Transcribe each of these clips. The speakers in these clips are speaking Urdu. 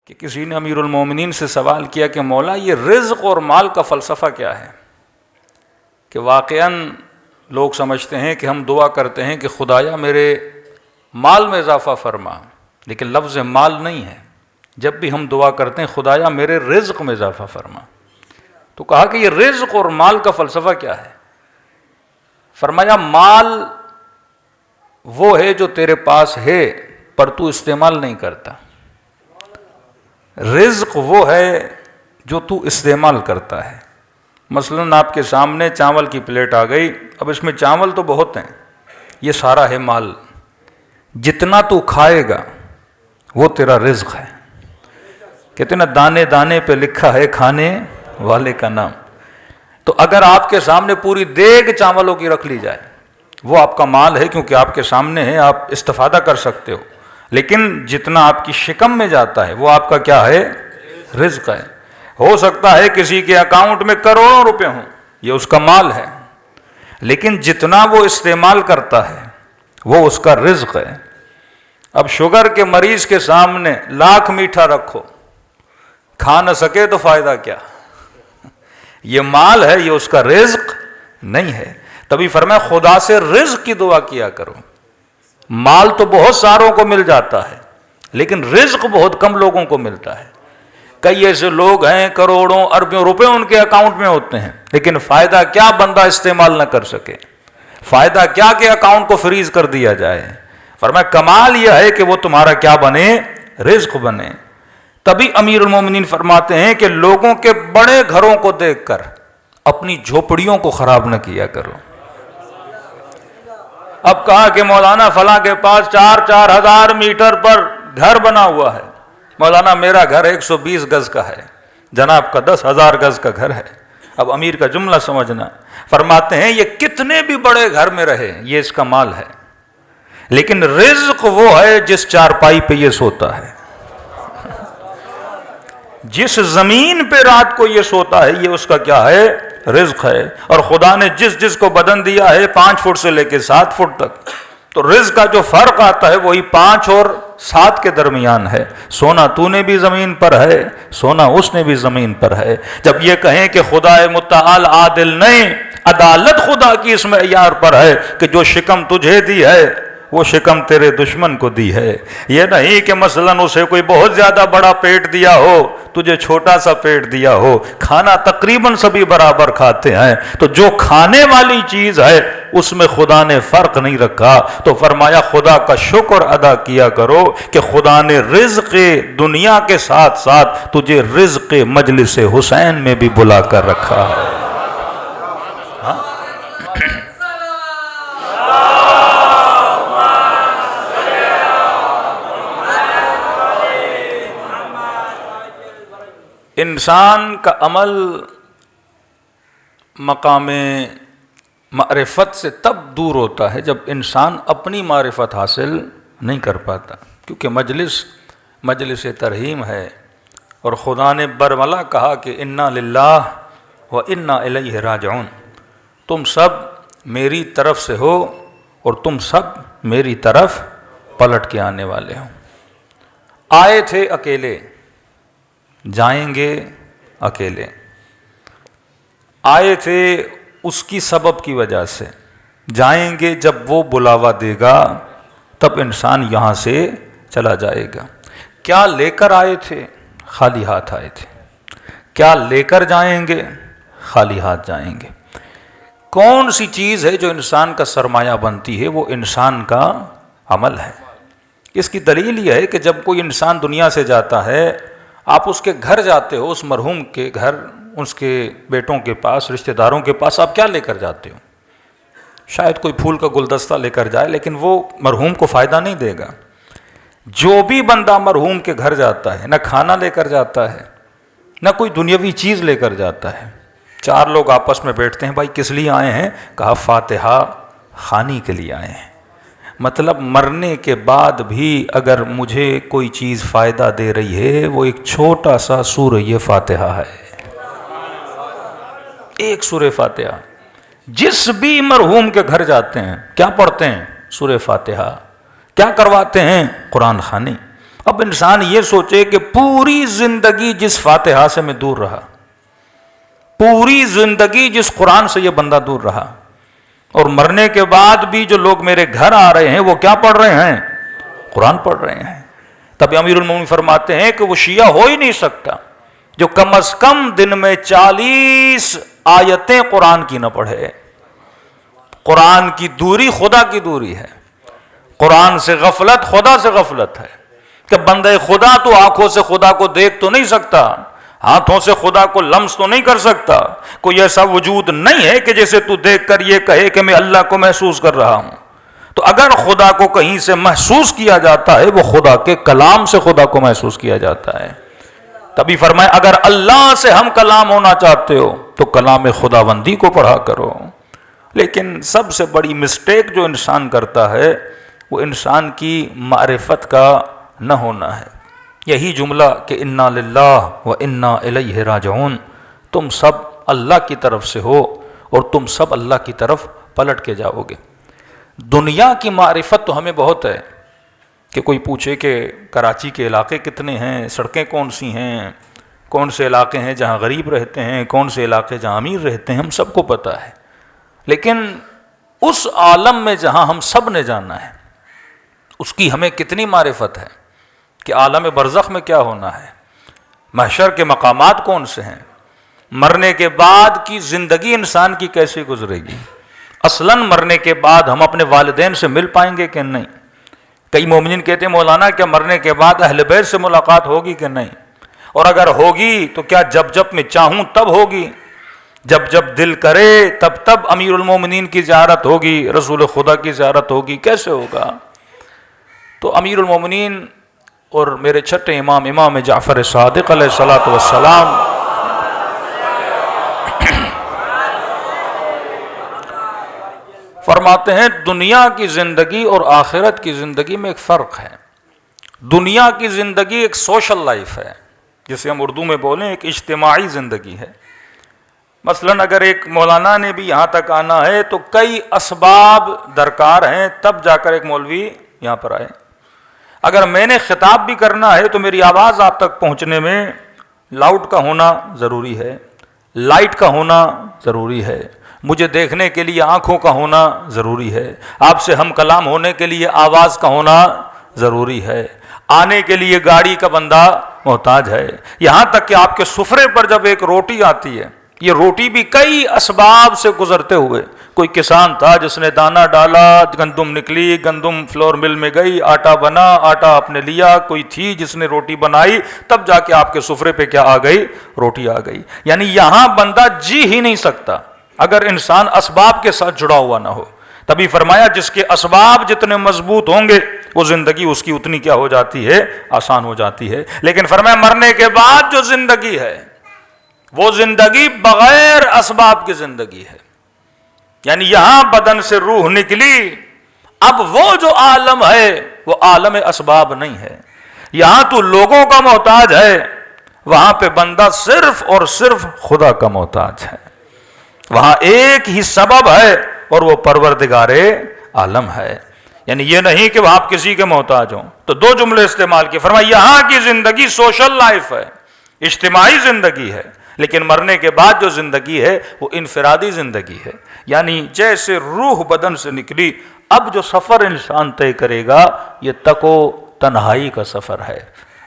کہ کسی نے امیر المومنین سے سوال کیا کہ مولا یہ رزق اور مال کا فلسفہ کیا ہے؟ کہ واقعاً لوگ سمجھتے ہیں کہ ہم دعا کرتے ہیں کہ خدایا میرے مال میں اضافہ فرما، لیکن لفظ مال نہیں ہے. جب بھی ہم دعا کرتے ہیں خدایا میرے رزق میں اضافہ فرما. تو کہا کہ یہ رزق اور مال کا فلسفہ کیا ہے؟ فرمایا مال وہ ہے جو تیرے پاس ہے پر تو استعمال نہیں کرتا، رزق وہ ہے جو تو استعمال کرتا ہے. مثلاً آپ کے سامنے چاول کی پلیٹ آ گئی، اب اس میں چاول تو بہت ہیں، یہ سارا ہے مال، جتنا تو کھائے گا وہ تیرا رزق ہے. کہتے ہیں نا دانے دانے پہ لکھا ہے کھانے والے کا نام. تو اگر آپ کے سامنے پوری دیگ چاولوں کی رکھ لی جائے وہ آپ کا مال ہے، کیونکہ آپ کے سامنے ہے، آپ استفادہ کر سکتے ہو. لیکن جتنا آپ کی شکم میں جاتا ہے وہ آپ کا کیا ہے؟ رزق ہے. ہو سکتا ہے کسی کے اکاؤنٹ میں کروڑوں روپے ہوں، یہ اس کا مال ہے، لیکن جتنا وہ استعمال کرتا ہے وہ اس کا رزق ہے. اب شوگر کے مریض کے سامنے لاکھ میٹھا رکھو، کھا نہ سکے تو فائدہ کیا؟ یہ مال ہے، یہ اس کا رزق نہیں ہے. تبھی فرمایا خدا سے رزق کی دعا کیا کرو. مال تو بہت ساروں کو مل جاتا ہے لیکن رزق بہت کم لوگوں کو ملتا ہے. کئی ایسے لوگ ہیں کروڑوں اربوں روپے ان کے اکاؤنٹ میں ہوتے ہیں، لیکن فائدہ کیا بندہ استعمال نہ کر سکے، فائدہ کیا کہ اکاؤنٹ کو فریز کر دیا جائے. فرمایا کمال یہ ہے کہ وہ تمہارا کیا بنے؟ رزق بنے. تبھی امیر المومنین فرماتے ہیں کہ لوگوں کے بڑے گھروں کو دیکھ کر اپنی جھوپڑیوں کو خراب نہ کیا کرو. اب کہا کہ مولانا فلاں کے پاس 4,000 میٹر پر گھر بنا ہوا ہے. مولانا میرا گھر 120 گز کا ہے، جناب کا 10,000 گز کا گھر ہے. اب امیر کا جملہ سمجھنا. فرماتے ہیں یہ کتنے بھی بڑے گھر میں رہے یہ اس کا مال ہے، لیکن رزق وہ ہے جس چارپائی پہ یہ سوتا ہے، جس زمین پہ رات کو یہ سوتا ہے یہ اس کا کیا ہے؟ رزق ہے. اور خدا نے جس کو بدن دیا ہے 5 فٹ سے لے کے 7 فٹ تک، تو رزق کا جو فرق آتا ہے وہی 5 اور 7 کے درمیان ہے. سونا تو نے بھی زمین پر ہے، سونا اس نے بھی زمین پر ہے. جب یہ کہیں کہ خدا متعال عادل نہیں، عدالت خدا کی اس معیار پر ہے کہ جو شکم تجھے دی ہے وہ شکم تیرے دشمن کو دی ہے. یہ نہیں کہ مثلاً اسے کوئی بہت زیادہ بڑا پیٹ دیا ہو تجھے چھوٹا سا پیٹ دیا ہو. کھانا تقریباً سبھی برابر کھاتے ہیں، تو جو کھانے والی چیز ہے اس میں خدا نے فرق نہیں رکھا. تو فرمایا خدا کا شکر ادا کیا کرو کہ خدا نے رزق دنیا کے ساتھ ساتھ تجھے رزق مجلس حسین میں بھی بلا کر رکھا ہے. انسان کا عمل مقام معرفت سے تب دور ہوتا ہے جب انسان اپنی معرفت حاصل نہیں کر پاتا، کیونکہ مجلس ترحیم ہے اور خدا نے برملا کہا کہ انا للہ و انا الیہ راجعون. تم سب میری طرف سے ہو اور تم سب میری طرف پلٹ کے آنے والے ہو. آئے تھے اکیلے، جائیں گے اکیلے. آئے تھے اس کی سبب کی وجہ سے، جائیں گے جب وہ بلاوا دے گا تب انسان یہاں سے چلا جائے گا. کیا لے کر آئے تھے؟ خالی ہاتھ آئے تھے. کیا لے کر جائیں گے؟ خالی ہاتھ جائیں گے. کون سی چیز ہے جو انسان کا سرمایہ بنتی ہے؟ وہ انسان کا عمل ہے. اس کی دلیل یہ ہے کہ جب کوئی انسان دنیا سے جاتا ہے، آپ اس کے گھر جاتے ہو، اس مرحوم کے گھر، اس کے بیٹوں کے پاس، رشتہ داروں کے پاس، آپ کیا لے کر جاتے ہو؟ شاید کوئی پھول کا گلدستہ لے کر جائے، لیکن وہ مرحوم کو فائدہ نہیں دے گا. جو بھی بندہ مرحوم کے گھر جاتا ہے، نہ کھانا لے کر جاتا ہے نہ کوئی دنیاوی چیز لے کر جاتا ہے. 4 لوگ آپس میں بیٹھتے ہیں، بھائی کس لیے آئے ہیں؟ کہا فاتحہ خوانی کے لیے آئے ہیں. مطلب مرنے کے بعد بھی اگر مجھے کوئی چیز فائدہ دے رہی ہے وہ ایک چھوٹا سا سورہ فاتحہ ہے، ایک سورہ فاتحہ. جس بھی مرحوم کے گھر جاتے ہیں کیا پڑھتے ہیں؟ سورہ فاتحہ. کیا کرواتے ہیں؟ قرآن خوانی. اب انسان یہ سوچے کہ پوری زندگی جس فاتحہ سے میں دور رہا، پوری زندگی جس قرآن سے یہ بندہ دور رہا، اور مرنے کے بعد بھی جو لوگ میرے گھر آ رہے ہیں وہ کیا پڑھ رہے ہیں؟ قرآن پڑھ رہے ہیں۔ تب امیر المومنین فرماتے ہیں کہ وہ شیعہ ہو ہی نہیں سکتا جو کم از کم دن میں 40 آیتیں قرآن کی نہ پڑھے۔ قرآن کی دوری خدا کی دوری ہے، قرآن سے غفلت خدا سے غفلت ہے، کہ بندے خدا تو آنکھوں سے خدا کو دیکھ تو نہیں سکتا، ہاتھوں سے خدا کو لمس تو نہیں کر سکتا، کوئی ایسا وجود نہیں ہے کہ جیسے تو دیکھ کر یہ کہے کہ میں اللہ کو محسوس کر رہا ہوں۔ تو اگر خدا کو کہیں سے محسوس کیا جاتا ہے وہ خدا کے کلام سے خدا کو محسوس کیا جاتا ہے۔ تبھی فرمائے اگر اللہ سے ہم کلام ہونا چاہتے ہو تو کلام خداوندی کو پڑھا کرو۔ لیکن سب سے بڑی مسٹیک جو انسان کرتا ہے وہ انسان کی معرفت کا نہ ہونا ہے۔ یہی جملہ کہ انا للہ و انا الیہ راجعون، تم سب اللہ کی طرف سے ہو اور تم سب اللہ کی طرف پلٹ کے جاؤ گے۔ دنیا کی معرفت تو ہمیں بہت ہے، کہ کوئی پوچھے کہ کراچی کے علاقے کتنے ہیں، سڑکیں کون سی ہیں، کون سے علاقے ہیں جہاں غریب رہتے ہیں، کون سے علاقے جہاں امیر رہتے ہیں، ہم سب کو پتہ ہے۔ لیکن اس عالم میں جہاں ہم سب نے جانا ہے اس کی ہمیں کتنی معرفت ہے کہ عالم برزخ میں کیا ہونا ہے، محشر کے مقامات کون سے ہیں، مرنے کے بعد کی زندگی انسان کی کیسے گزرے گی، اصلاً مرنے کے بعد ہم اپنے والدین سے مل پائیں گے کہ نہیں۔ کئی مومنین کہتے ہیں مولانا کیا مرنے کے بعد اہل بیت سے ملاقات ہوگی کہ نہیں، اور اگر ہوگی تو کیا جب جب میں چاہوں تب ہوگی، جب جب دل کرے تب تب امیر المومنین کی زیارت ہوگی، رسول خدا کی زیارت ہوگی، کیسے ہوگا؟ تو امیر المومنین اور میرے چھٹے امام جعفر صادق علیہ الصلوۃ والسلام فرماتے ہیں دنیا کی زندگی اور آخرت کی زندگی میں ایک فرق ہے۔ دنیا کی زندگی ایک سوشل لائف ہے، جسے ہم اردو میں بولیں ایک اجتماعی زندگی ہے۔ مثلاً اگر ایک مولانا نے بھی یہاں تک آنا ہے تو کئی اسباب درکار ہیں تب جا کر ایک مولوی یہاں پر آئے۔ اگر میں نے خطاب بھی کرنا ہے تو میری آواز آپ تک پہنچنے میں لاؤڈ کا ہونا ضروری ہے، لائٹ کا ہونا ضروری ہے، مجھے دیکھنے کے لیے آنکھوں کا ہونا ضروری ہے، آپ سے ہم کلام ہونے کے لیے آواز کا ہونا ضروری ہے، آنے کے لیے گاڑی کا بندہ محتاج ہے، یہاں تک کہ آپ کے سفرے پر جب ایک روٹی آتی ہے، یہ روٹی بھی کئی اسباب سے گزرتے ہوئے، کوئی کسان تھا جس نے دانہ ڈالا، گندم نکلی، گندم فلور مل میں گئی، آٹا بنا، آٹا آپ نے لیا، کوئی تھی جس نے روٹی بنائی، تب جا کے آپ کے سفرے پہ کیا آ گئی؟ روٹی آ گئی۔ یعنی یہاں بندہ جی ہی نہیں سکتا اگر انسان اسباب کے ساتھ جڑا ہوا نہ ہو۔ تبھی فرمایا جس کے اسباب جتنے مضبوط ہوں گے وہ زندگی اس کی اتنی کیا ہو جاتی ہے؟ آسان ہو جاتی ہے۔ لیکن فرمایا مرنے کے بعد جو زندگی ہے وہ زندگی بغیر اسباب کی زندگی ہے۔ یعنی یہاں بدن سے روح نکلی، اب وہ جو عالم ہے وہ عالم اسباب نہیں ہے۔ یہاں تو لوگوں کا محتاج ہے، وہاں پہ بندہ صرف اور صرف خدا کا محتاج ہے۔ وہاں ایک ہی سبب ہے اور وہ پروردگار عالم ہے۔ یعنی یہ نہیں کہ وہ آپ کسی کے محتاج ہوں۔ تو دو جملے استعمال کیے، فرمایا یہاں کی زندگی سوشل لائف ہے، اجتماعی زندگی ہے، لیکن مرنے کے بعد جو زندگی ہے وہ انفرادی زندگی ہے۔ یعنی جیسے روح بدن سے نکلی، اب جو سفر انسان طے کرے گا یہ تک و تنہائی کا سفر ہے۔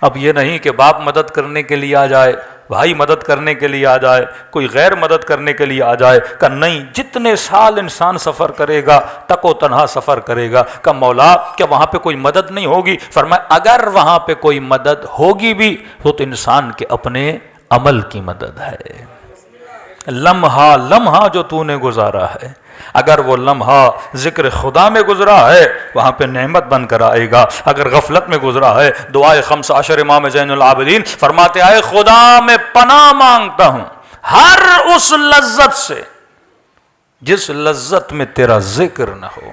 اب یہ نہیں کہ باپ مدد کرنے کے لیے آ جائے، بھائی مدد کرنے کے لیے آ جائے، کوئی غیر مدد کرنے کے لیے آ جائے، کہ نہیں، جتنے سال انسان سفر کرے گا تک و تنہا سفر کرے گا۔ کہ مولا کیا وہاں پہ کوئی مدد نہیں ہوگی؟ فرمایا اگر وہاں پہ کوئی مدد ہوگی بھی تو انسان کے اپنے عمل کی مدد ہے۔ لمحہ لمحہ جو تو نے گزارا ہے، اگر وہ لمحہ ذکر خدا میں گزرا ہے وہاں پہ نعمت بن کر آئے گا، اگر غفلت میں گزرا ہے۔ دعائے 15 امام زین العابدین فرماتے آئے خدا میں پناہ مانگتا ہوں ہر اس لذت سے جس لذت میں تیرا ذکر نہ ہو۔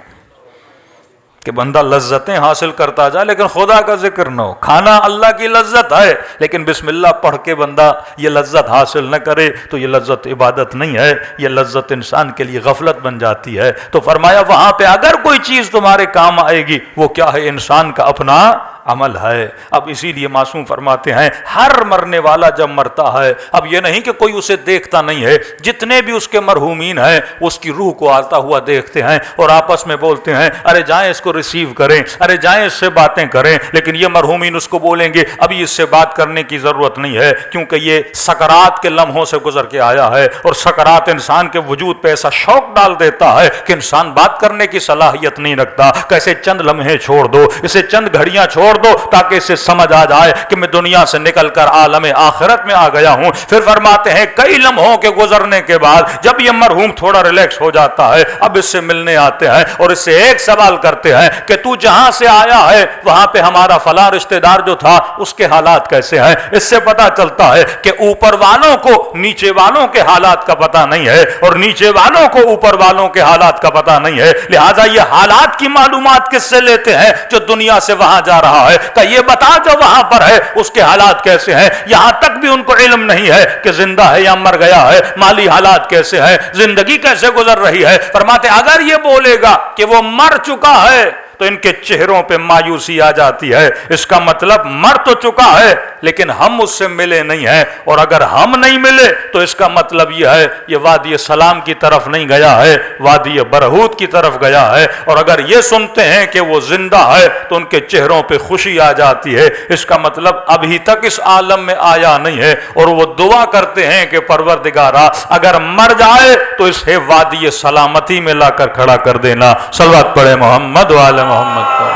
کہ بندہ لذتیں حاصل کرتا جائے لیکن خدا کا ذکر نہ ہو۔ کھانا اللہ کی لذت ہے لیکن بسم اللہ پڑھ کے بندہ یہ لذت حاصل نہ کرے تو یہ لذت عبادت نہیں ہے، یہ لذت انسان کے لیے غفلت بن جاتی ہے۔ تو فرمایا وہاں پہ اگر کوئی چیز تمہارے کام آئے گی وہ کیا ہے؟ انسان کا اپنا عمل ہے۔ اب اسی لیے معصوم فرماتے ہیں ہر مرنے والا جب مرتا ہے، اب یہ نہیں کہ کوئی اسے دیکھتا نہیں ہے، جتنے بھی اس کے مرحومین ہیں اس کی روح کو آتا ہوا دیکھتے ہیں اور آپس میں بولتے ہیں ارے جائیں اس کو ریسیو کریں، ارے جائیں اس سے باتیں کریں، لیکن یہ مرحومین اس کو بولیں گے ابھی اس سے بات کرنے کی ضرورت نہیں ہے، کیونکہ یہ سکرات کے لمحوں سے گزر کے آیا ہے، اور سکرات انسان کے وجود پہ ایسا شوق ڈال دیتا ہے کہ انسان بات کرنے کی صلاحیت نہیں رکھتا۔ کیسے چند لمحے چھوڑ دو، اسے چند گھڑیاں چھوڑ دو تاکہ اسے سمجھ آ جائے کہ میں دنیا سے نکل کر عالم آخرت میں آ گیا ہوں۔ پھر فرماتے ہیں کئی لمحوں کے گزرنے کے بعد جب یہ مرحوم تھوڑا ریلیکس ہو جاتا ہے، اب اس سے ملنے آتے ہیں اور اس سے ایک سوال کرتے ہیں کہ تو جہاں سے آیا ہے وہاں پہ ہمارا فلاں رشتہ دار جو تھا اس کے حالات کیسے ہیں؟ اس سے پتا چلتا ہے کہ اوپر والوں کو نیچے والوں کے حالات کا پتا نہیں ہے اور نیچے والوں کو اوپر والوں کے حالات کا پتا نہیں ہے، لہذا یہ حالات کی معلومات کس سے لیتے ہیں؟ جو دنیا سے وہاں جا رہا ہے کہ یہ بتا جو وہاں پر ہے اس کے حالات کیسے ہیں۔ یہاں تک بھی ان کو علم نہیں ہے کہ زندہ ہے یا مر گیا ہے، مالی حالات کیسے ہیں، زندگی کیسے گزر رہی ہے۔ فرماتے اگر یہ بولے گا کہ وہ مر چکا ہے تو ان کے چہروں پہ مایوسی آ جاتی ہے، اس کا مطلب مر تو چکا ہے لیکن ہم اس سے ملے نہیں ہیں، اور اگر ہم نہیں ملے تو اس کا مطلب یہ ہے یہ وادی سلام کی طرف نہیں گیا ہے، وادی برہوت کی طرف گیا ہے۔ اور اگر یہ سنتے ہیں کہ وہ زندہ ہے تو ان کے چہروں پہ خوشی آ جاتی ہے، اس کا مطلب ابھی تک اس عالم میں آیا نہیں ہے، اور وہ دعا کرتے ہیں کہ پروردگارا اگر مر جائے تو اسے وادی سلامتی میں لا کر کھڑا کر دینا۔ صلوات پڑھے محمد وعلی محمد۔